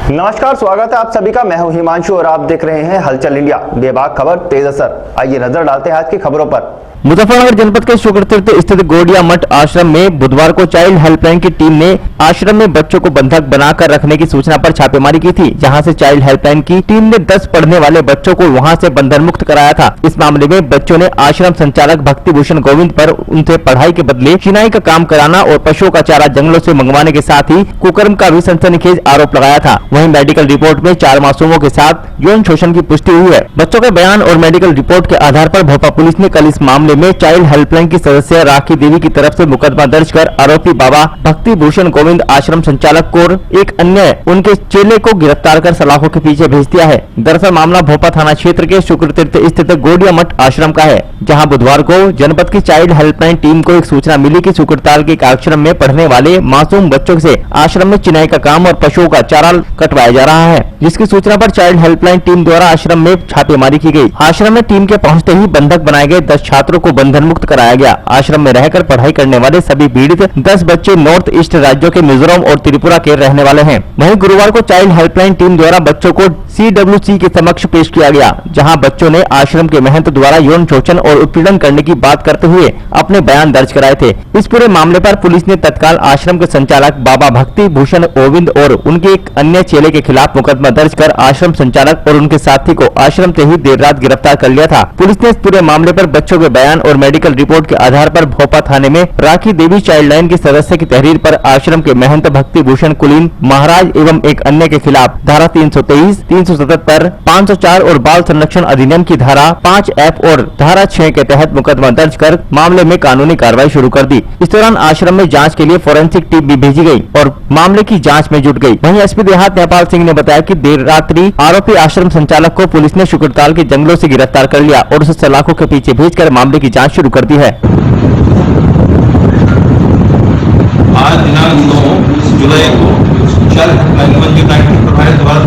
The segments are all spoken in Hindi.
नमस्कार, स्वागत है आप सभी का। मैं हूं हिमांशु और आप देख रहे हैं हलचल इंडिया, बेबाक खबर तेज असर। आइए नजर डालते हैं आज की खबरों पर। मुजफ्फरनगर जनपद के शुक्रतीर्थ स्थित गौड़िया मठ आश्रम में बुधवार को चाइल्ड हेल्पलाइन की टीम ने आश्रम में बच्चों को बंधक बनाकर रखने की सूचना पर छापेमारी की थी, जहां से चाइल्ड हेल्पलाइन की टीम ने 10 पढ़ने वाले बच्चों को वहां से बंधन मुक्त कराया था। इस मामले में बच्चों ने आश्रम संचालक भक्ति भूषण गोविंद पर उनसे पढ़ाई के बदले चिनाई का काम कराना और पशुओं का चारा जंगलों से मंगवाने के साथ ही कुकर्म का भी सनसनीखेज आरोप लगाया था। वहीं मेडिकल रिपोर्ट में 4 मासूमों के साथ यौन शोषण की पुष्टि हुई है। बच्चों के बयान और मेडिकल रिपोर्ट के आधार पर भोपाल पुलिस ने कल इस मामले में चाइल्ड हेल्पलाइन की सदस्य राखी देवी की तरफ से मुकदमा दर्ज कर आरोपी बाबा भक्ति भूषण गोविंद आश्रम संचालक को और एक अन्य उनके चेले को गिरफ्तार कर सलाखों के पीछे भेज दिया है। दरअसल मामला भोपाल थाना क्षेत्र के शुक्रतीर्थ स्थित गौड़िया मठ आश्रम का है, जहां बुधवार को जनपद की चाइल्ड हेल्पलाइन टीम को एक सूचना मिली कि शुक्रताल के एक आश्रम में पढ़ने वाले मासूम बच्चों से आश्रम में चिनाई का काम और पशुओं का चारा कटवाया जा रहा है, जिसकी सूचना पर चाइल्ड हेल्पलाइन टीम द्वारा आश्रम में छापेमारी की गई। आश्रम में टीम के पहुंचते ही बंधक बनाए गए 10 छात्रों को बंधन मुक्त कराया गया। आश्रम में रहकर पढ़ाई करने वाले सभी पीड़ित 10 बच्चे नॉर्थ ईस्ट राज्यों के मिजोरम और त्रिपुरा के रहने वाले हैं। वहीं गुरुवार को चाइल्ड हेल्पलाइन टीम द्वारा बच्चों को CWC के समक्ष पेश किया गया, जहां बच्चों ने आश्रम के महंत द्वारा यौन शोषण और उत्पीड़न करने की बात करते हुए अपने बयान दर्ज कराए थे। इस पूरे मामले पर पुलिस ने तत्काल आश्रम के संचालक बाबा भक्ति भूषण गोविंद और उनके एक अन्य चेले के खिलाफ मुकदमा दर्ज कर आश्रम संचालक और उनके साथी को आश्रम से ही देर रात गिरफ्तार कर लिया था। पुलिस ने इस पूरे मामले पर बच्चों के बयान और मेडिकल रिपोर्ट के आधार पर भोपाल थाने में राखी देवी चाइल्ड लाइन की सदस्य की तहरीर पर आश्रम के महंत भक्ति भूषण कुलीन महाराज एवं एक अन्य के खिलाफ धारा 323, 377, 504 और बाल संरक्षण अधिनियम की धारा 5F और धारा 6 के तहत मुकदमा दर्ज कर मामले में कानूनी कार्रवाई शुरू कर दी। इस दौरान आश्रम में जांच के लिए फोरेंसिक टीम भी भेजी गई और मामले की जांच में जुट गई। वहीं एसपी देहात नेपाल सिंह ने बताया कि देर रात्रि आरोपी आश्रम संचालक को पुलिस ने शुक्रताल के जंगलों से गिरफ्तार कर लिया और उसे सलाखों के पीछे भेजकर मामले की जांच शुरू कर दी है। आज दिनांक 9 जुलाई को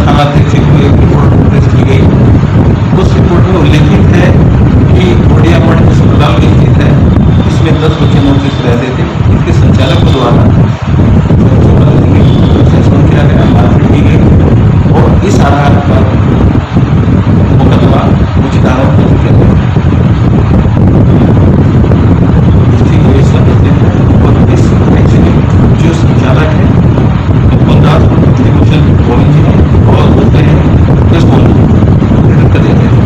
थाना की गई। उस रिपोर्ट में उल्लेखित है कि गौड़िया मठ अस्पताल में स्थित है, इसमें 10 बच्चे नॉर्थ ईस्ट रहते थे। इसके संचालक द्वारा किया गया, मारपीट की गई और इस आधार पर मुकदमा उचित आरोप किया गया। जो संचालक है गोविंद जी और बोलते हैं कर देते हैं।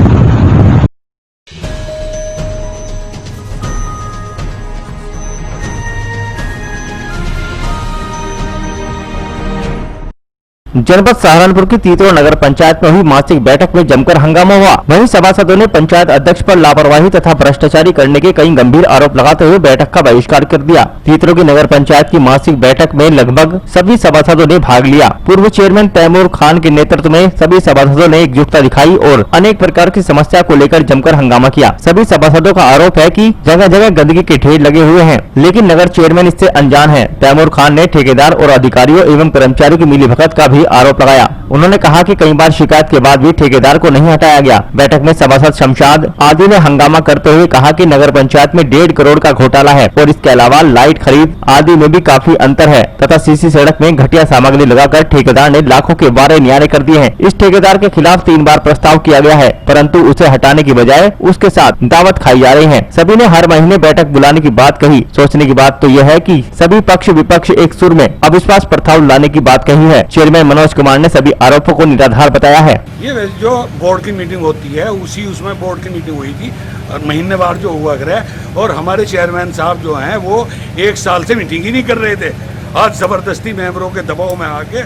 जनपद सहारनपुर की तीतरो नगर पंचायत में हुई मासिक बैठक में जमकर हंगामा हुआ। वहीं सभासदों ने पंचायत अध्यक्ष पर लापरवाही तथा भ्रष्टाचारी करने के कई गंभीर आरोप लगाते हुए बैठक का बहिष्कार कर दिया। तीतरो की नगर पंचायत की मासिक बैठक में लगभग सभी सभासदों ने भाग लिया। पूर्व चेयरमैन तैमूर खान के नेतृत्व में सभी सभासदों ने एकजुटता दिखाई और अनेक प्रकार की समस्या को लेकर जमकर हंगामा किया। सभी सभासदों का आरोप है कि जगह जगह गंदगी के ढेर लगे हुए हैं, लेकिन नगर चेयरमैन इससे अनजान है। तैमूर खान ने ठेकेदार और अधिकारियों एवं कर्मचारियों की मिलीभगत का भी आरोप लगाया। उन्होंने कहा कि कई बार शिकायत के बाद भी ठेकेदार को नहीं हटाया गया। बैठक में सभासद शमशाद आदि ने हंगामा करते हुए कहा कि नगर पंचायत में 1.5 करोड़ का घोटाला है और इसके अलावा लाइट खरीद आदि में भी काफी अंतर है तथा सीसी सड़क में घटिया सामग्री लगाकर ठेकेदार ने लाखों के वारे न्यारे कर दिए हैं। इस ठेकेदार के खिलाफ 3 बार प्रस्ताव किया गया है, परंतु उसे हटाने की बजाय उसके साथ दावत खाई जा रही है। सभी ने हर महीने बैठक बुलाने की बात कही। सोचने की बात तो यह है कि सभी पक्ष विपक्ष एक सुर में अविश्वास प्रस्ताव लाने की बात कही है। चेयरमैन मनोज कुमार ने सभी आरोपों को निराधार बताया है। ये जो बोर्ड की मीटिंग होती है उसमें बोर्ड की मीटिंग हुई थी और महीनेवार जो हुआ करे, और हमारे चेयरमैन साहब जो हैं वो 1 साल से मीटिंग ही नहीं कर रहे थे। आज जबरदस्ती मेंबरों के दबाव में आके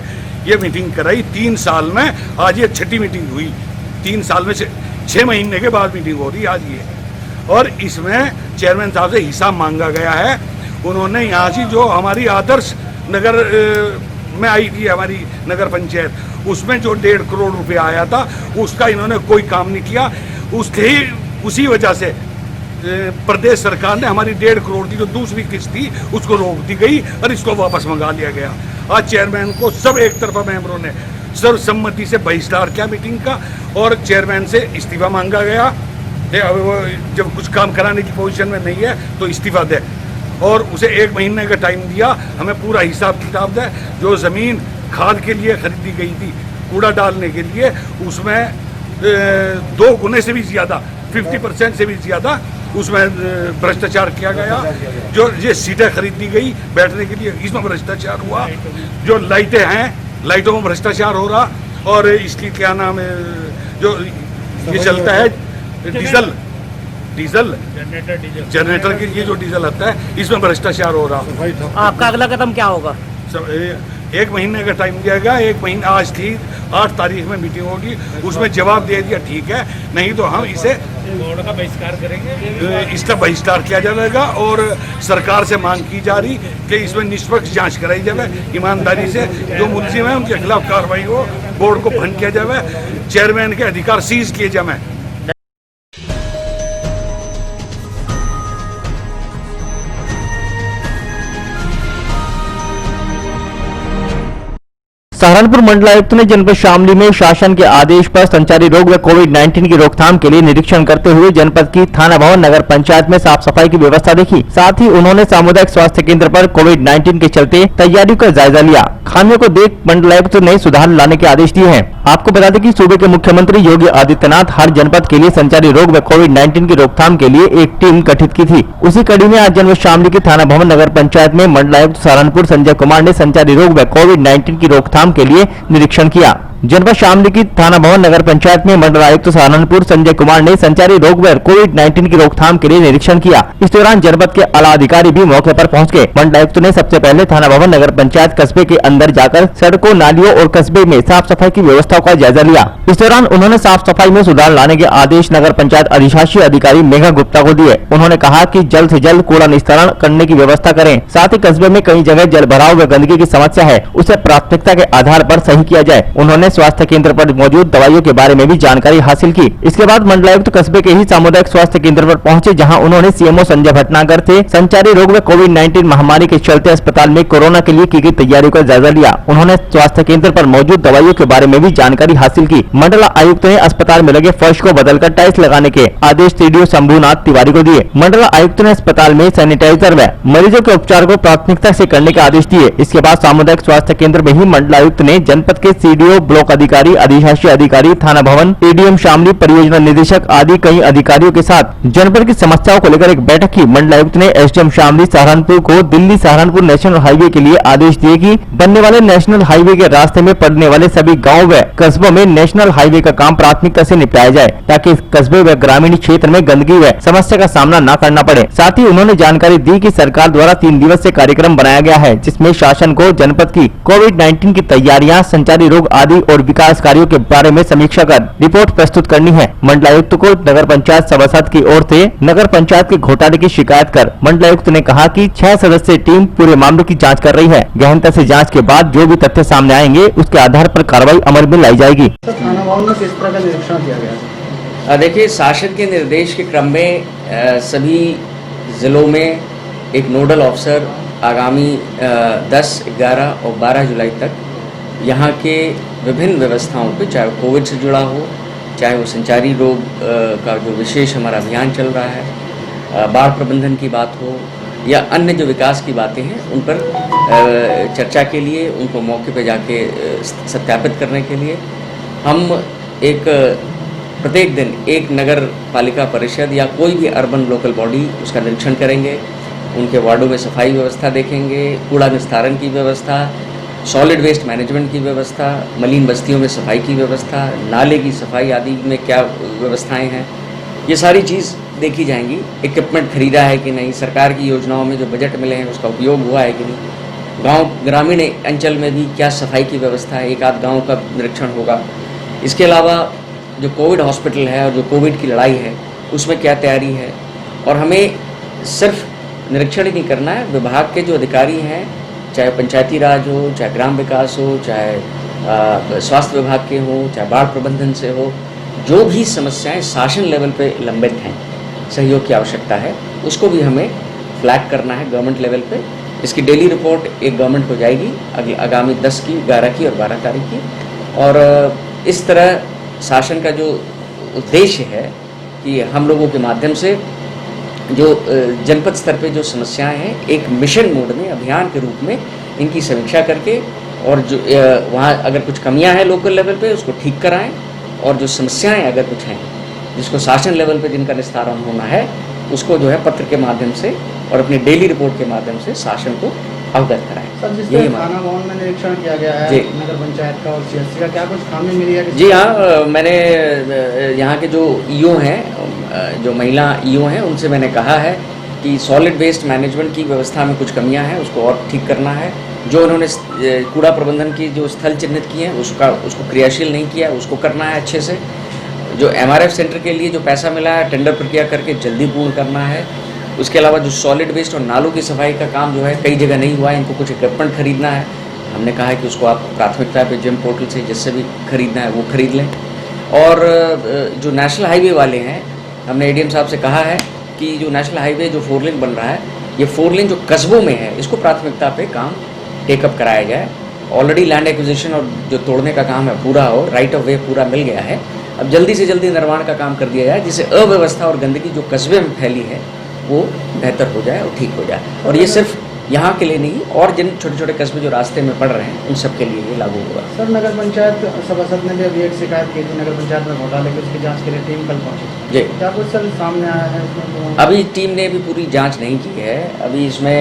ये मीटिंग कराई। 3 साल में आज ये 6ठी मीटिंग हुई। 3 साल में 6 महीने के बाद मीटिंग हो रही है आज ये, और इसमें चेयरमैन साहब से हिसाब मांगा गया है। उन्होंने यहाँ से जो हमारी आदर्श नगर में आई थी हमारी नगर पंचायत, उसमें जो 1.5 करोड़ रुपए आया था उसका इन्होंने कोई काम नहीं किया। उसी वजह से प्रदेश सरकार ने हमारी 1.5 करोड़ की जो दूसरी किस्त थी उसको रोक दी गई और इसको वापस मंगा लिया गया। आज चेयरमैन को सब एक तरफा मेंबरों ने सर्वसम्मति से बहिष्कार किया मीटिंग का और चेयरमैन से इस्तीफा मांगा गया। जब कुछ काम कराने की पोजीशन में नहीं है तो इस्तीफा दे और उसे 1 महीने का टाइम दिया, हमें पूरा हिसाब किताब दे। जो ज़मीन खाद के लिए खरीदी गई थी कूड़ा डालने के लिए उसमें 2 गुने से भी ज़्यादा 50% से भी ज़्यादा उसमें भ्रष्टाचार किया गया। जो ये सीटें खरीदी गई बैठने के लिए, इसमें भ्रष्टाचार हुआ। जो लाइटें हैं, लाइटों में भ्रष्टाचार हो रहा। और इसकी क्या नाम है, जो ये चलता है डीजल जनरेटर के लिए जो डीजल आता है, इसमें भ्रष्टाचार हो रहा। आपका अगला कदम क्या होगा? 1 महीने का टाइम दिया गया। 1 महीना, आज थी 8 तारीख में मीटिंग होगी, उसमें जवाब दे दिया ठीक है, नहीं तो हम इसे बोर्ड का बहिष्कार करेंगे। इसका बहिष्कार किया जाएगा। और सरकार से मांग की जा रही कि इसमें निष्पक्ष जांच कराई जाए, ईमानदारी से जो मुलजिम है उनके खिलाफ कार्रवाई हो, बोर्ड को भंग किया जाए, चेयरमैन के अधिकार सीज किए जाए। सहारनपुर मंडलायुक्त ने जनपद शामली में शासन के आदेश पर संचारी रोग व कोविड-19 की रोकथाम के लिए निरीक्षण करते हुए जनपद की थाना भवन नगर पंचायत में साफ सफाई की व्यवस्था देखी। साथ ही उन्होंने सामुदायिक स्वास्थ्य केंद्र पर कोविड-19 के चलते तैयारियों का जायजा लिया। खामियों को देख मंडलायुक्त ने सुधार लाने के आदेश दिए हैं। आपको बता दें कि सूबे के मुख्यमंत्री योगी आदित्यनाथ हर जनपद के लिए संचारी रोग व कोविड-19 की रोकथाम के लिए एक टीम गठित की थी। उसी कड़ी में आज जनपद शामली की थाना भवन नगर पंचायत में मंडलायुक्त सहारनपुर संजय कुमार ने संचारी रोग व कोविड-19 की रोकथाम के लिए निरीक्षण किया। जनपद शामली की थाना भवन नगर पंचायत में मंडलायुक्त सहारनपुर संजय कुमार ने संचारी रोग व कोविड-19 की रोकथाम के लिए निरीक्षण किया। इस दौरान जनपद के आला अधिकारी भी मौके पर पहुंच गए। मंडलायुक्त ने सबसे पहले थाना भवन नगर पंचायत कस्बे के अंदर जाकर सड़कों, नालियों और कस्बे में साफ सफाई की व्यवस्था का जायजा लिया। इस दौरान उन्होंने साफ सफाई में सुधार लाने के आदेश नगर पंचायत अधिशासी अधिकारी मेघा गुप्ता को दिए। उन्होंने कहा कि जल्द से जल्द कूड़ा निस्तारण करने की व्यवस्था करें। साथ ही कस्बे में कई जगह जल भराव व गंदगी की समस्या है, उसे प्राथमिकता के आधार पर सही किया जाए। उन्होंने स्वास्थ्य केंद्र पर मौजूद दवाइयों के बारे में भी जानकारी हासिल की। इसके बाद मंडलायुक्त कस्बे के ही सामुदायिक स्वास्थ्य केंद्र पर पहुंचे, जहां उन्होंने सीएमओ संजय भटनागर से संचारी रोग व कोविड-19 महामारी के चलते अस्पताल में कोरोना के लिए की गई तैयारियों का जायजा लिया। उन्होंने स्वास्थ्य केंद्र पर मौजूद दवाइयों के बारे में भी जानकारी हासिल की। मंडला आयुक्त ने अस्पताल में लगे फर्श को बदलकर टाइल्स लगाने के आदेश सीडीओ शंभुनाथ तिवारी को दिए। मंडला आयुक्त ने अस्पताल में सैनिटाइजर व मरीजों के उपचार को प्राथमिकता से करने के आदेश दिए। इसके बाद सामुदायिक स्वास्थ्य केंद्र में ही मंडलायुक्त ने जनपद के सीडीओ, ब्लॉक अधिकारी, अधिशासी अधिकारी, थाना भवन, एडीएम शामली, परियोजना निदेशक आदि कई अधिकारियों के साथ जनपद की समस्याओं को लेकर एक बैठक की। मंडलायुक्त ने एसडीएम शामली सहारनपुर को दिल्ली सहारनपुर नेशनल हाईवे के लिए आदेश दिए कि बनने वाले नेशनल हाईवे के रास्ते में पड़ने वाले सभी गाँव व कस्बों में नेशनल हाईवे का काम प्राथमिकता से निपटाया जाए, ताकि कस्बे व ग्रामीण क्षेत्र में गंदगी व समस्या का सामना न करना पड़े। साथ ही उन्होंने जानकारी दी कि सरकार द्वारा 3 दिवसीय कार्यक्रम बनाया गया है, जिसमें शासन को जनपद की कोविड-19 की तैयारियां, संचारी रोग आदि और विकास कार्यों के बारे में समीक्षा कर रिपोर्ट प्रस्तुत करनी है। मंडलायुक्त को नगर पंचायत सभासद की ओर से नगर पंचायत के घोटाले की शिकायत कर मंडलायुक्त ने कहा कि 6 सदस्यीय टीम पूरे मामले की जांच कर रही है। गहनता से जांच के बाद जो भी तथ्य सामने आएंगे उसके आधार पर कार्रवाई अमल में लाई जाएगी। थाना भवन में किस तरह का निरीक्षण किया गया? देखिए, शासन के निर्देश के क्रम में सभी जिलों में एक नोडल ऑफिसर आगामी 10, 11 और 12 जुलाई तक यहाँ के विभिन्न व्यवस्थाओं पे, चाहे वो कोविड से जुड़ा हो, चाहे वो संचारी रोग का जो विशेष हमारा अभियान चल रहा है, बाढ़ प्रबंधन की बात हो या अन्य जो विकास की बातें हैं, उन पर चर्चा के लिए, उनको मौके पे जाके सत्यापित करने के लिए हम प्रत्येक दिन एक नगर पालिका परिषद या कोई भी अर्बन लोकल बॉडी उसका निरीक्षण करेंगे। उनके वार्डों में सफाई व्यवस्था देखेंगे, कूड़ा निस्तारण की व्यवस्था, सॉलिड वेस्ट मैनेजमेंट की व्यवस्था, मलिन बस्तियों में सफाई की व्यवस्था, नाले की सफाई आदि में क्या व्यवस्थाएं हैं, ये सारी चीज़ देखी जाएंगी। इक्विपमेंट खरीदा है कि नहीं, सरकार की योजनाओं में जो बजट मिले हैं उसका उपयोग हुआ है कि नहीं, गांव ग्रामीण अंचल में भी क्या सफाई की व्यवस्था है, एक आध गाँव का निरीक्षण होगा। इसके अलावा जो कोविड हॉस्पिटल है और जो कोविड की लड़ाई है उसमें क्या तैयारी है। और हमें सिर्फ निरीक्षण ही नहीं करना है, विभाग के जो अधिकारी हैं, चाहे पंचायती राज हो, चाहे ग्राम विकास हो, चाहे स्वास्थ्य विभाग के हो, चाहे बाढ़ प्रबंधन से हो, जो भी समस्याएं शासन लेवल पे लंबित हैं, सहयोग की आवश्यकता है, उसको भी हमें फ्लैग करना है गवर्नमेंट लेवल पे। इसकी डेली रिपोर्ट एक गवर्नमेंट को जाएगी आगामी 10 की, 11 की और 12 तारीख की। और इस तरह शासन का जो उद्देश्य है कि हम लोगों के माध्यम से जो जनपद स्तर पे जो समस्याएं हैं, एक मिशन मोड में, अभियान के रूप में इनकी समीक्षा करके और जो वहाँ अगर कुछ कमियां हैं लोकल लेवल पे उसको ठीक कराएं, और जो समस्याएं अगर कुछ हैं जिसको शासन लेवल पे जिनका निस्तारण होना है उसको जो है पत्र के माध्यम से और अपनी डेली रिपोर्ट के माध्यम से शासन को अवगत कराएं। सर, जिस यही तरह थाना भवन में निरीक्षण किया गया है जी। नगर पंचायत का और सीएससी का, क्या कुछ खामी मिली है? जी हाँ, मैंने यहाँ के जो ईओ हैं, जो महिला ईओ हैं, उनसे मैंने कहा है कि सॉलिड वेस्ट मैनेजमेंट की व्यवस्था में कुछ कमियां हैं, उसको और ठीक करना है। जो उन्होंने कूड़ा प्रबंधन की जो स्थल चिन्हित किए हैं उसको क्रियाशील नहीं किया, उसको करना है अच्छे से। जो एमआरएफ सेंटर के लिए जो पैसा मिला है टेंडर प्रक्रिया करके जल्दी पूर्ण करना है। उसके अलावा जो सॉलिड वेस्ट और नालों की सफाई का काम जो है कई जगह नहीं हुआ है, इनको कुछ इक्विपमेंट खरीदना है। हमने कहा है कि उसको आप प्राथमिकता पे जिम पोर्टल से जिससे भी खरीदना है वो खरीद लें। और जो नेशनल हाईवे वाले हैं, हमने एडीएम साहब से कहा है कि जो नेशनल हाईवे जो 4 लेन बन रहा है, ये 4 लेन जो कस्बों में है इसको प्राथमिकता पे काम टेकअप कराया जाए। ऑलरेडी लैंड एक्विजिशन और जो तोड़ने का काम है पूरा हो, राइट ऑफ वे पूरा मिल गया है। अब जल्दी से जल्दी निर्माण का काम कर दिया जाए जिससे अव्यवस्था और गंदगी जो कस्बे में फैली है वो बेहतर हो जाए और ठीक हो जाए। और ये सिर्फ यहाँ के लिए नहीं, और जिन छोटे छोटे कस्बे जो रास्ते में पड़ रहे हैं उन सब के लिए ये लागू होगा। सर, नगर पंचायत सभासद ने भी अभी एक शिकायत की थी नगर पंचायत में घोटाले की, उसकी जांच के लिए टीम कल पहुंची। जी, क्या कुछ सर सामने आया है इसमें? अभी टीम ने भी पूरी जांच नहीं की है। अभी इसमें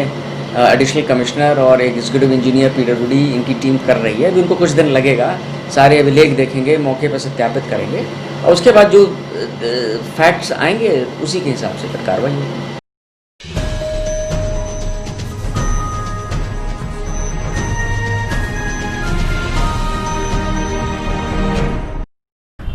एडिशनल कमिश्नर और एक एग्जीक्यूटिव इंजीनियर पीडब्ल्यूडी इनकी टीम कर रही है। अभी उनको कुछ दिन लगेगा, सारे अभिलेख देखेंगे, मौके पर सत्यापित करेंगे और उसके बाद जो फैक्ट्स आएंगे उसी के हिसाब से फिर कार्रवाई होगी।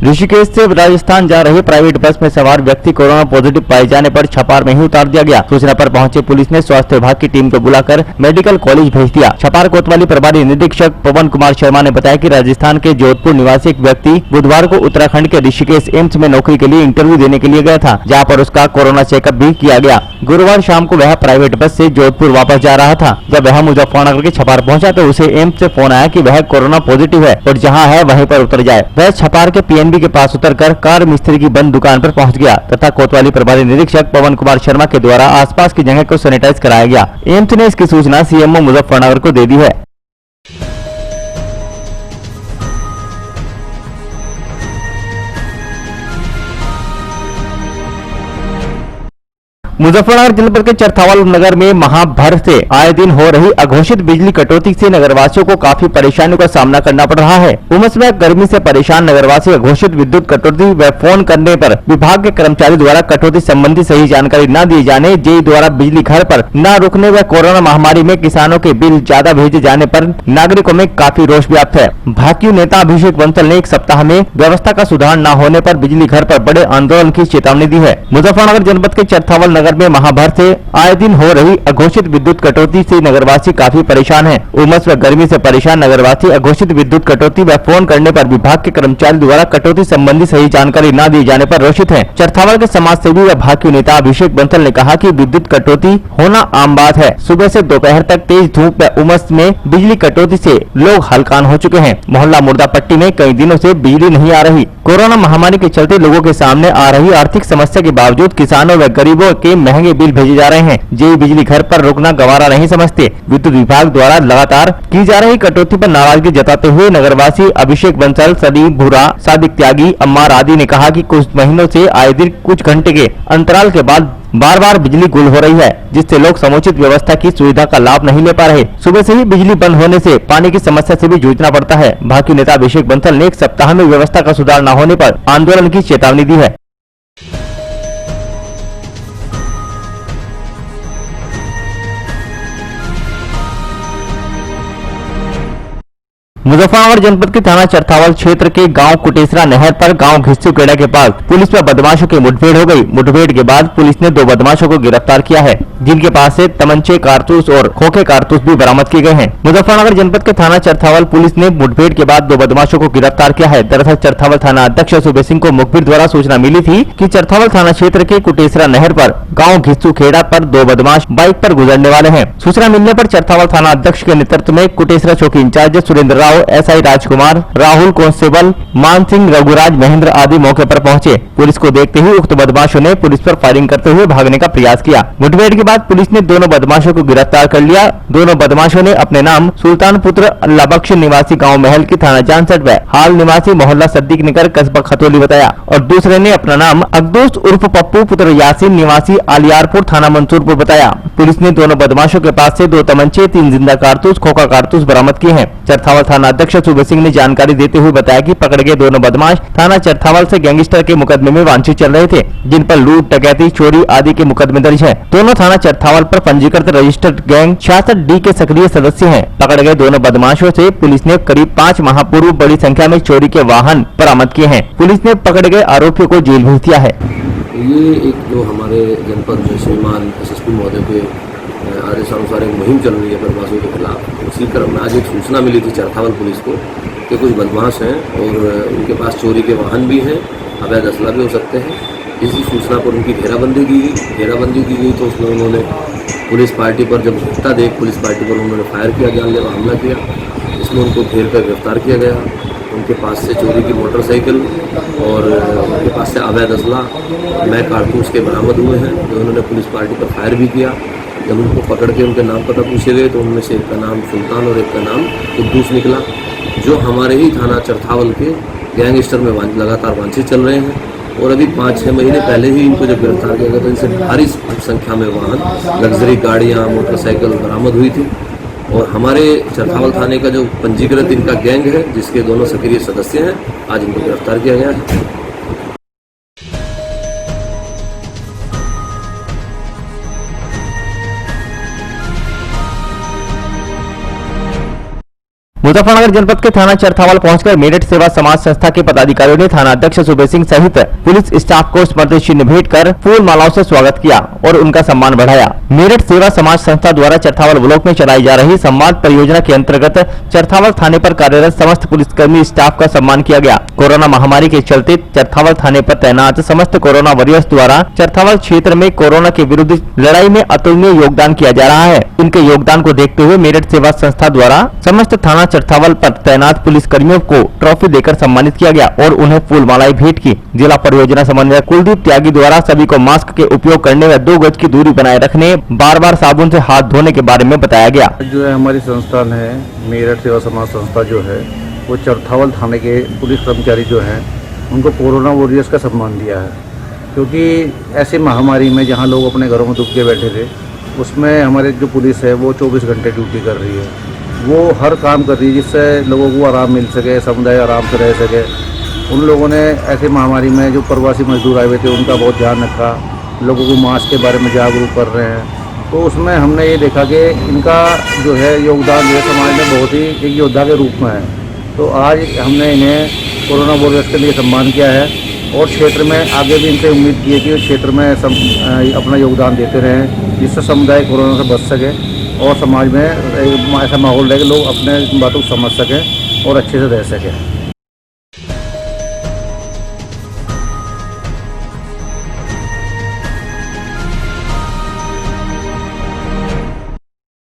ऋषिकेश से राजस्थान जा रहे प्राइवेट बस में सवार व्यक्ति कोरोना पॉजिटिव पाए जाने पर छपार में ही उतार दिया गया। सूचना पर पहुंचे पुलिस ने स्वास्थ्य विभाग की टीम को बुलाकर मेडिकल कॉलेज भेज दिया। छपार कोतवाली प्रभारी निरीक्षक पवन कुमार शर्मा ने बताया कि राजस्थान के जोधपुर निवासी एक व्यक्ति बुधवार को उत्तराखंड के ऋषिकेश एम्स में नौकरी के लिए इंटरव्यू देने के लिए गया था, जहाँ पर उसका कोरोना चेकअप भी किया गया। गुरुवार शाम को वह प्राइवेट बस से जोधपुर वापस जा रहा था। जब वह मुजफ्फरनगर के छपार पहुंचा तो उसे एम्स से फोन आया कि वह कोरोना पॉजिटिव है और जहां है वहीं पर उतर जाए। वह छपार के पीएनबी के पास उतरकर कार मिस्त्री की बंद दुकान पर पहुंच गया तथा कोतवाली प्रभारी निरीक्षक पवन कुमार शर्मा के द्वारा आसपास की जगह को सैनिटाइज कराया गया। एम्स ने इसकी सूचना सीएमओ मुजफ्फरनगर को दे दी है। मुजफ्फरनगर जनपद के चरथावल नगर में माह भर से आए दिन हो रही अघोषित बिजली कटौती से नगरवासियों को काफी परेशानियों का सामना करना पड़ रहा है। उमस में गर्मी से परेशान नगरवासी अघोषित विद्युत कटौती व फोन करने पर विभाग के कर्मचारी द्वारा कटौती संबंधी सही जानकारी न दिए जाने, जेई द्वारा बिजली घर पर न रुकने व कोरोना महामारी में किसानों के बिल ज्यादा भेजे जाने पर नागरिकों में काफी रोष व्याप्त है। भाजपा नेता अभिषेक बंसल ने एक सप्ताह में व्यवस्था का सुधार न होने पर बिजली घर पर बड़े आंदोलन की चेतावनी दी है। मुजफ्फरनगर जनपद के चरथावल नगर में माह भर से आए दिन हो रही अघोषित विद्युत कटौती से नगरवासी काफी परेशान हैं। उमस व गर्मी से परेशान नगरवासी अघोषित विद्युत कटौती व फोन करने पर विभाग के कर्मचारी द्वारा कटौती संबंधी सही जानकारी न दिए जाने पर रोषित हैं। चरथावल के समाज सेवी व भाजपा नेता अभिषेक बंसल ने कहा कि विद्युत कटौती होना आम बात है। सुबह से दोपहर तक तेज धूप व उमस में बिजली कटौती से लोग हलकान हो चुके हैं। मोहल्ला मुर्दापट्टी में कई दिनों से बिजली नहीं आ रही। कोरोना महामारी के चलते लोगों के सामने आ रही आर्थिक समस्या के बावजूद किसानों व गरीबों के महंगे बिल भेजे जा रहे हैं। जेई बिजली घर पर रुकना गवारा नहीं समझते। विद्युत विभाग द्वारा लगातार की जा रही कटौती पर नाराजगी जताते हुए नगरवासी अभिषेक बंसल, सलीम भूरा, सादिक त्यागी, अम्मार आदि ने कहा कि कुछ महीनों से आए दिन कुछ घंटे के अंतराल के बाद बार बार बिजली गुल हो रही है, जिससे लोग समुचित व्यवस्था की सुविधा का लाभ नहीं ले पा रहे। सुबह से ही बिजली बंद होने से पानी की समस्या से भी जूझना पड़ता है। भाजपा नेता अभिषेक बंसल ने एक सप्ताह में व्यवस्था का सुधार न होने पर आंदोलन की चेतावनी दी है। मुजफ्फरनगर जनपद के थाना चरथावल क्षेत्र के गांव कुटेसरा नहर पर गांव घिस्सूखेड़ा के पास पुलिस व बदमाशों की मुठभेड़ हो गई। मुठभेड़ के बाद पुलिस ने 2 बदमाशों को गिरफ्तार किया है, जिनके पास से तमंचे, कारतूस और खोखे कारतूस भी बरामद किए गए हैं। मुजफ्फरनगर जनपद के थाना चरथावल पुलिस ने मुठभेड़ के बाद 2 बदमाशों को गिरफ्तार किया है। दरअसल चरथावल थाना अध्यक्ष सुबेर सिंह को मुखबिर द्वारा सूचना मिली थी कि चरथावल थाना क्षेत्र के कुटेसरा नहर पर गाँव घिस्सूखेड़ा पर 2 बदमाश बाइक पर गुजरने वाले हैं। सूचना मिलने पर चरथावल थाना अध्यक्ष के नेतृत्व में कुटेसरा चौकी इंचार्ज सुरेंद्र राव राव, एसआई राजकुमार, राहुल कांस्टेबल, मान सिंह, रघुराज, महेंद्र आदि मौके पर पहुंचे। पुलिस को देखते ही उक्त बदमाशों ने पुलिस पर फायरिंग करते हुए भागने का प्रयास किया। मुठभेड़ के बाद पुलिस ने दोनों बदमाशों को गिरफ्तार कर लिया। दोनों बदमाशों ने अपने नाम सुल्तानपुत्र अल्लाबख्श निवासी गाँव महल की थाना जानसठ व हाल निवासी मोहल्ला सद्दीक नगर कस्बा खतौली बताया और दूसरे ने अपना नाम अकदोस उर्फ पप्पू पुत्र यासीन निवासी आलियारपुर थाना मंसूरपुर बताया। पुलिस ने दोनों बदमाशों के पास से 2 तमंचे, 3 जिंदा कारतूस, खोखा कारतूस बरामद किए हैं। चरथावल थाना अध्यक्ष सुबह सिंह ने जानकारी देते हुए बताया कि पकड़े गए दोनों बदमाश थाना चरथावल से गैंगस्टर के मुकदमे में वांछित चल रहे थे, जिन पर लूट, डकैती, चोरी आदि के मुकदमे दर्ज है। दोनों थाना चरथावल पर पंजीकृत रजिस्टर्ड गैंग 66D के सक्रिय सदस्य हैं। पकड़े गए दोनों बदमाशों से पुलिस ने करीब 5 माह पूर्व बड़ी संख्या में चोरी के वाहन बरामद किए हैं। पुलिस ने पकड़े गए आरोपियों को जेल भेज दिया है। ये एक जो हमारे जनपद में श्रीमान एसएसपी महोदय के आदेशानुसार एक मुहिम चल रही है बदमाशों के खिलाफ। उसी क्रम में आज एक सूचना मिली थी चरथावल पुलिस को कि कुछ बदमाश हैं और उनके पास चोरी के वाहन भी हैं, अवैध असला भी हो सकते हैं। इसी सूचना पर उनकी घेराबंदी की गई तो उसमें उन्होंने पुलिस पार्टी पर जब घटना देख पुलिस पार्टी पर उन्होंने फायर किया, जानलेवा हमला किया। इसमें उनको घेर कर गिरफ्तार किया गया। उनके पास से चोरी की मोटरसाइकिल और उनके पास से अवैध असला मैं कारतूस के बरामद हुए हैं, जो उन्होंने पुलिस पार्टी पर फायर भी किया। जब उनको पकड़ के उनके नाम पता पूछे गए तो उनमें से एक का नाम सुल्तान और एक का नाम कुद्दूस निकला, जो हमारे ही थाना चरथावल के गैंगस्टर में लगातार वांछित चल रहे हैं। और अभी 5-6 महीने पहले ही इनको जब गिरफ्तार किया गया तो इनसे भारी संख्या में वाहन, लग्जरी गाड़ियाँ, मोटरसाइकिल बरामद हुई थी। और हमारे चरथावल थाने का जो पंजीकृत इनका गैंग है, जिसके दोनों सक्रिय सदस्य हैं, आज इनको गिरफ्तार किया गया है। मुजफ्फरनगर जनपद के थाना चरथावल पहुंचकर मेरठ सेवा समाज संस्था के पदाधिकारियों ने थाना अध्यक्ष सुबह सिंह सहित पुलिस स्टाफ को स्मृति चिन्ह भेंट कर फूल मालाओं से स्वागत किया और उनका सम्मान बढ़ाया। मेरठ सेवा समाज संस्था द्वारा चरथावल ब्लॉक में चलाई जा रही संवाद परियोजना के अंतर्गत चरथावल थाने पर कार्यरत समस्त पुलिसकर्मी स्टाफ का सम्मान किया गया। कोरोना महामारी के चलते चरथावल थाने पर तैनात समस्त कोरोना वॉरियर्स द्वारा चरथावल क्षेत्र में कोरोना के विरुद्ध लड़ाई में अतुलनीय योगदान किया जा रहा है। इनके योगदान को देखते हुए मेरठ सेवा संस्था द्वारा समस्त थाना चरथावल पर तैनात पुलिसकर्मियों को ट्रॉफी देकर सम्मानित किया गया और उन्हें फूल मालाएं भेंट की। जिला परियोजना समन्वयक कुलदीप त्यागी द्वारा सभी को मास्क के उपयोग करने व 2 गज की दूरी बनाए रखने, बार-बार साबुन से हाथ धोने के बारे में बताया गया। जो है हमारी संस्थान है मेरठ सेवा समाज संस्था जो है वो चरथावल थाने के पुलिस कर्मचारी जो हैं उनको कोरोना वॉरियर्स का सम्मान दिया है, क्योंकि ऐसी महामारी में जहां लोग अपने घरों में दुब के बैठे थे, उसमें हमारे जो पुलिस है वो 24 घंटे ड्यूटी कर रही है। वो हर काम कर रही है जिससे लोगों को आराम मिल सके, समुदाय आराम से रह सके। उन लोगों ने ऐसी महामारी में जो प्रवासी मजदूर आए हुए थे उनका बहुत ध्यान रखा, लोगों को मास्क के बारे में जागरूक कर रहे हैं। तो उसमें हमने ये देखा कि इनका जो है योगदान जो है समाज में बहुत ही एक योद्धा के रूप में है। तो आज हमने इन्हें कोरोना वॉरियर्स के लिए सम्मान किया है और क्षेत्र में आगे भी इनसे उम्मीद की है कि क्षेत्र में अपना योगदान देते रहें, जिससे समुदाय कोरोना से बच सके और समाज में ऐसा माहौल रहे कि लोग अपने बातों को समझ सकें और अच्छे से रह सकें।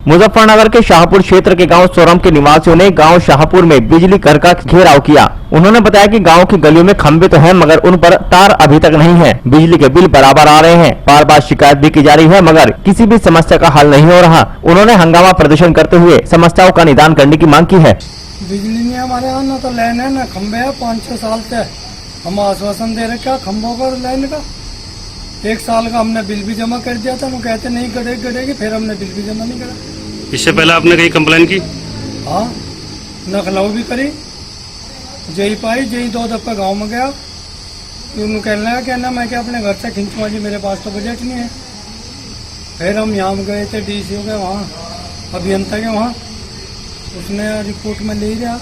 मुजफ्फरनगर के शाहपुर क्षेत्र के गांव सोरम के निवासियों ने गांव शाहपुर में बिजली घर का घेराव किया। उन्होंने बताया कि गांव की गलियों में खंभे तो हैं मगर उन पर तार अभी तक नहीं है। बिजली के बिल बराबर आ रहे हैं, बार बार शिकायत भी की जा रही है मगर किसी भी समस्या का हल नहीं हो रहा। उन्होंने हंगामा प्रदर्शन करते हुए समस्याओं का निदान करने की मांग की है। बिजली नहीं हमारे यहाँ, ना तो लाइन है ना खंभे है। 5-6 साल से हम आश्वासन दे रखे खंभों का लाइन का। 1 साल का हमने बिल भी जमा कर दिया था, वो कहते नहीं कटेगी, फिर हमने बिल भी जमा नहीं करा। इससे पहले आपने कहीं कंप्लेन की? हाँ, नखलाऊ भी करी, जई पाई, जई 2 दफा गांव में गया। उन्होंने कहना मैं क्या अपने घर से खींचूंगा जी, मेरे पास तो बजट नहीं है। फिर हम यहाँ गए थे DCO के वहाँ, अभियंता के वहाँ, उसने रिपोर्ट में ले लिया।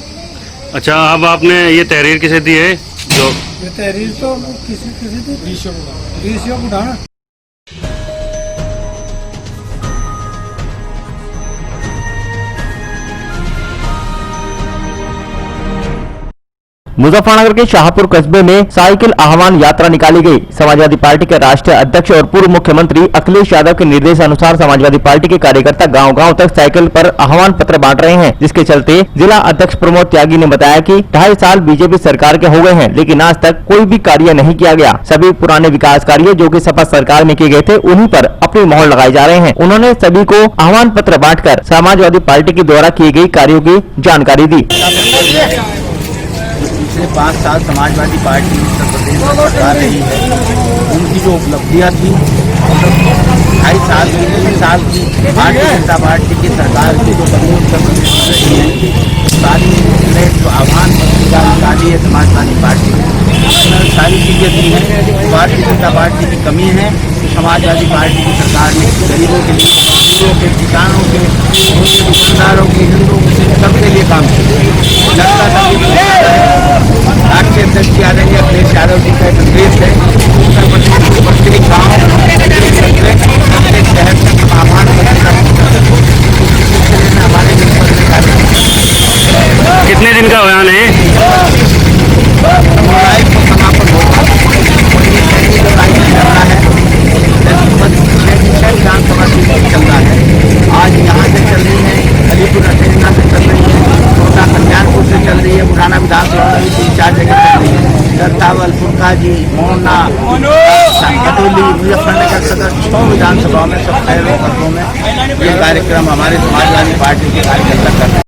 अच्छा, अब आपने ये तहरीर किसे दी है? जो ये तहरीर तो किसी दी, DCO को उठाना। मुजफ्फरनगर के शाहपुर कस्बे में साइकिल आह्वान यात्रा निकाली गई। समाजवादी पार्टी के राष्ट्रीय अध्यक्ष और पूर्व मुख्यमंत्री अखिलेश यादव के निर्देशानुसार समाजवादी पार्टी के कार्यकर्ता गांव-गांव तक साइकिल पर आह्वान पत्र बांट रहे हैं, जिसके चलते जिला अध्यक्ष प्रमोद त्यागी ने बताया कि 2.5 साल बीजेपी सरकार के हो गए हैं, लेकिन आज तक कोई भी कार्य नहीं किया गया। सभी पुराने विकास कार्य जो कि सपा सरकार में किए गए थे, उन्हीं पर अपनी मोहर लगाई जा रहे हैं। उन्होंने सभी को आह्वान पत्र बांटकर समाजवादी पार्टी के द्वारा की गई कार्यों की जानकारी दी। पिछले 5 साल समाजवादी पार्टी उत्तर प्रदेश में सरकार रही है, उनकी जो उपलब्धियां थी 2.5 साल की 3 साल की भारतीय जनता पार्टी की सरकार की जो कमी उत्तर प्रदेश में रही है, सारी जो आह्वान निकाली है समाजवादी पार्टी ने, सारी चीज़ें दी हैं। भारतीय जनता पार्टी की कमी है, समाजवादी पार्टी की सरकार ने गरीबों के लिए, मजदूरों के, किसानों के, दुकानदारों के, हिंदुओं के, सबके लिए काम किया। जनता का राष्ट्रीय अध्यक्ष आदरणीय अखिलेश यादव जी का निर्देश है, उत्तर प्रदेश के प्रत्येक गाँव, प्रत्येक शहर तक आह्वान हमारे कितने दिन का अभियान है? समापन होगा, चलना है, विधानसभा सीट चल रहा है। आज यहाँ से चल रही है, अलीपुर अटेना से चल रही है, छोटा कल्याणपुर से चल रही है, पुराना विधानसभा में 3-4 जगह चल रही है, दत्तावल, फुलकाजी, मोहना, कटोली, मुजफ्फरनगर सदर 6 विधानसभा में, सब शहरों में ये कार्यक्रम हमारे समाजवादी पार्टी के कार्यकर्ता कर रहे हैं।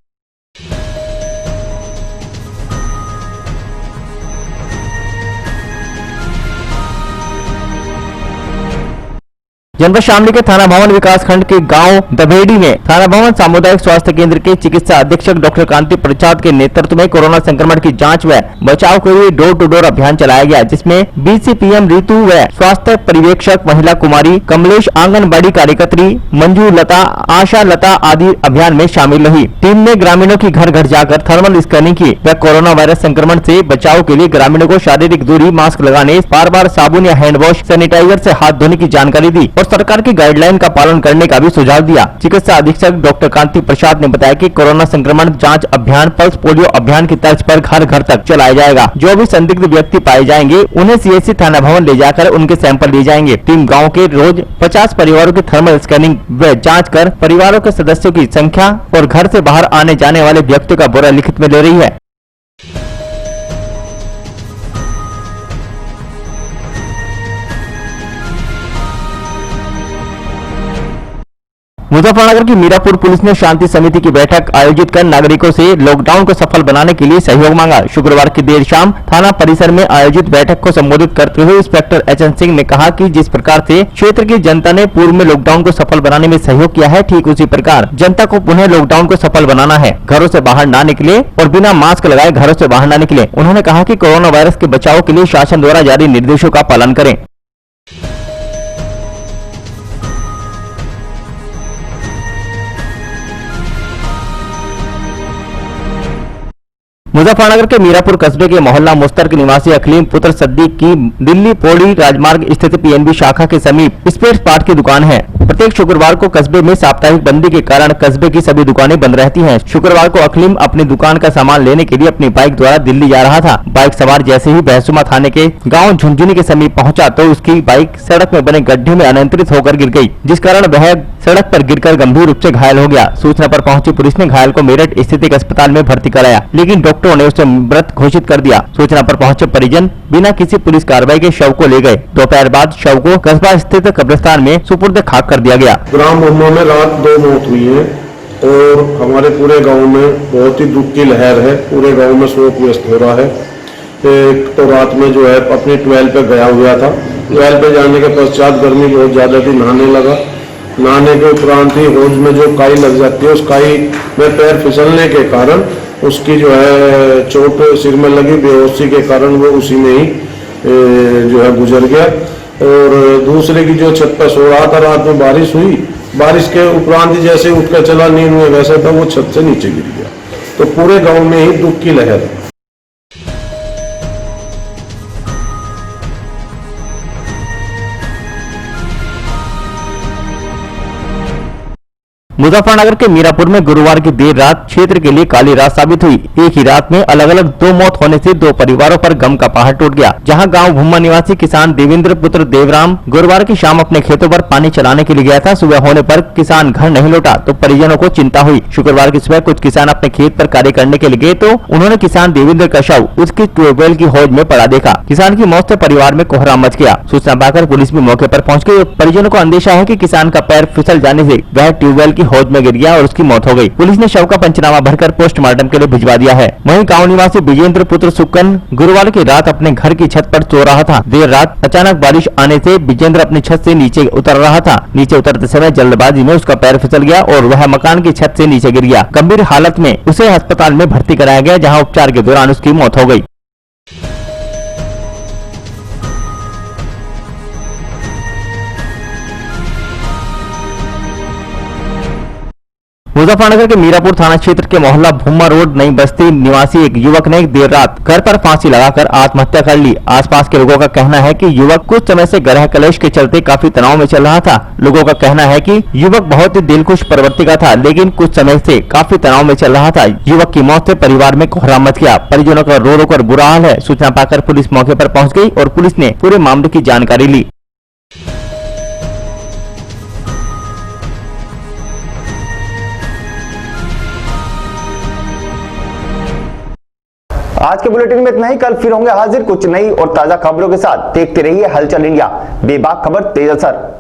जनपद शामली के थाना भवन विकास खंड के गांव दभेड़ी में थाना भवन सामुदायिक स्वास्थ्य केंद्र के चिकित्सा अधीक्षक डॉक्टर कांति प्रसाद के नेतृत्व में कोरोना संक्रमण की जांच व बचाव के लिए डोर टू डोर अभियान चलाया गया, जिसमें बीसीपीएम ऋतु व स्वास्थ्य पर्यवेक्षक महिला कुमारी कमलेश, आंगनबाड़ी कार्यकर्त्री मंजू लता, आशा लता आदि अभियान में शामिल रही। टीम ने ग्रामीणों की घर घर जाकर थर्मल स्कैनिंग की व कोरोना वायरस संक्रमण से बचाव के लिए ग्रामीणों को शारीरिक दूरी, मास्क लगाने, बार-बार साबुन या हैंड वॉश, सैनिटाइजर से हाथ धोने की जानकारी दी और सरकार की गाइडलाइन का पालन करने का भी सुझाव दिया। चिकित्सा अधीक्षक डॉक्टर कांति प्रसाद ने बताया कि कोरोना संक्रमण जांच अभियान पल्स पोलियो अभियान की तर्ज पर घर घर तक चलाया जाएगा। जो भी संदिग्ध व्यक्ति पाए जाएंगे उन्हें सीएचसी थाना भवन ले जाकर उनके सैंपल लिए जाएंगे। टीम गाँव के रोज 50 परिवारों की थर्मल स्कैनिंग व जाँच कर परिवारों के सदस्यों की संख्या और घर से बाहर आने जाने वाले व्यक्तियों का ब्यौरा लिखित में ले रही है। मुजफ्फरनगर की मीरापुर पुलिस ने शांति समिति की बैठक आयोजित कर नागरिकों से लॉकडाउन को सफल बनाने के लिए सहयोग मांगा। शुक्रवार की देर शाम थाना परिसर में आयोजित बैठक को संबोधित करते हुए इंस्पेक्टर एचएन सिंह ने कहा कि जिस प्रकार से क्षेत्र की जनता ने पूर्व में लॉकडाउन को सफल बनाने में सहयोग किया है, ठीक उसी प्रकार जनता को पुनः लॉकडाउन को सफल बनाना है। घरों से बाहर न निकले और बिना मास्क लगाए घरों से बाहर न निकले। उन्होंने कहा कि कोरोना वायरस के बचाव के लिए शासन द्वारा जारी निर्देशों का पालन करें। मुजफ्फरनगर के मीरापुर कस्बे के मोहल्ला मुस्तर के निवासी अखलीम पुत्र सद्दीक की दिल्ली पौड़ी राजमार्ग स्थित पीएनबी शाखा के समीप स्पेयर पार्ट की दुकान है। प्रत्येक शुक्रवार को कस्बे में साप्ताहिक बंदी के कारण कस्बे की सभी दुकानें बंद रहती हैं। शुक्रवार को अखलीम अपनी दुकान का सामान लेने के लिए अपनी बाइक द्वारा दिल्ली जा रहा था। बाइक सवार जैसे ही बहसुमा थाने के गाँव झुंझुनी के समीप पहुँचा तो उसकी बाइक सड़क में बने गड्ढे में अनियंत्रित होकर गिर गयी, जिस कारण वह सड़क पर गिरकर गंभीर रूप से घायल हो गया। सूचना पर पहुंची पुलिस ने घायल को मेरठ स्थित एक अस्पताल में भर्ती कराया, लेकिन डॉक्टरों ने उसे मृत घोषित कर दिया। सूचना पर पहुंचे परिजन बिना किसी पुलिस कार्रवाई के शव को ले गए। दोपहर बाद शव को कस्बा स्थित कब्रिस्तान में सुपुर्द खाक कर दिया गया। ग्राम मोहम्मा में रात 2 मौत हुई है और हमारे पूरे गांव में बहुत ही दुख की लहर है। पूरे गांव में शोक व्यस्त हो रहा है। एक तो रात में जो है अपनी 12 पे गया हुआ था। 12 पे जाने के पश्चात गर्मी बहुत ज्यादा थी, नहाने लगा। नहाने के उपरांत ही होज में जो काई लग जाती है, उस काई में पैर फिसलने के कारण उसकी जो है चोट सिर में लगी, बेहोशी के कारण वो उसी में ही जो है गुजर गया। और दूसरे की जो छत पर सो रहा था, रात में बारिश हुई, बारिश के उपरांत ही जैसे उठ कर चला, नींद में वैसा था, वो छत से नीचे गिर गया। तो पूरे गांव में ही दुख की लहर है। मुजफ्फरनगर के मीरापुर में गुरुवार की देर रात क्षेत्र के लिए काली रात साबित हुई। एक ही रात में अलग अलग 2 मौत होने से 2 परिवारों पर गम का पहाड़ टूट गया। जहां गांव भुम्मा निवासी किसान देवेंद्र पुत्र देवराम गुरुवार की शाम अपने खेतों पर पानी चलाने के लिए गया था। सुबह होने पर किसान घर नहीं लौटा तो परिजनों को चिंता हुई। शुक्रवार की सुबह कुछ किसान अपने खेत पर कार्य करने के लिए गए तो उन्होंने किसान देवेंद्र का शव उसके ट्यूबवेल की हौज में पड़ा देखा। किसान की मौत से परिवार में कोहराम मच गया। सूचना पाकर पुलिस भी मौके पर पहुंच गई। परिजनों को अंदेशा है कि किसान का पैर फिसल जाने से वह ट्यूबवेल की हौज में गिर गया और उसकी मौत हो गई। पुलिस ने शव का पंचनामा भरकर पोस्टमार्टम के लिए भिजवा दिया है। वहीं गांव निवासी विजेंद्र पुत्र सुक्कन गुरुवार की रात अपने घर की छत पर सो रहा था। देर रात अचानक बारिश आने से विजेंद्र अपनी छत से नीचे उतर रहा था। नीचे उतरते समय जल्दबाजी में उसका पैर फिसल गया और वह मकान की छत से नीचे गिर गया। गंभीर हालत में उसे अस्पताल में भर्ती कराया गया, जहां उपचार के दौरान उसकी मौत हो गई। मुजफ्फरनगर के मीरापुर थाना क्षेत्र के मोहल्ला भुम्मा रोड नई बस्ती निवासी एक युवक ने देर रात घर पर फांसी लगाकर आत्महत्या कर ली। आसपास के लोगों का कहना है कि युवक कुछ समय से ग्रह कलेश के चलते काफी तनाव में चल रहा था। लोगों का कहना है कि युवक बहुत ही दिलखुश प्रवृत्ति का था, लेकिन कुछ समय से काफी तनाव में चल रहा था। युवक की मौत से परिवार में कोहराम मच गया। परिजनों का रो रो कर बुरा हाल है। सूचना पाकर पुलिस मौके पर पहुंच गई और पुलिस ने पूरे मामले की जानकारी ली। आज के बुलेटिन में इतना ही। कल फिर होंगे हाजिर कुछ नई और ताजा खबरों के साथ। देखते रहिए हलचल इंडिया, बेबाक खबर तेज असर।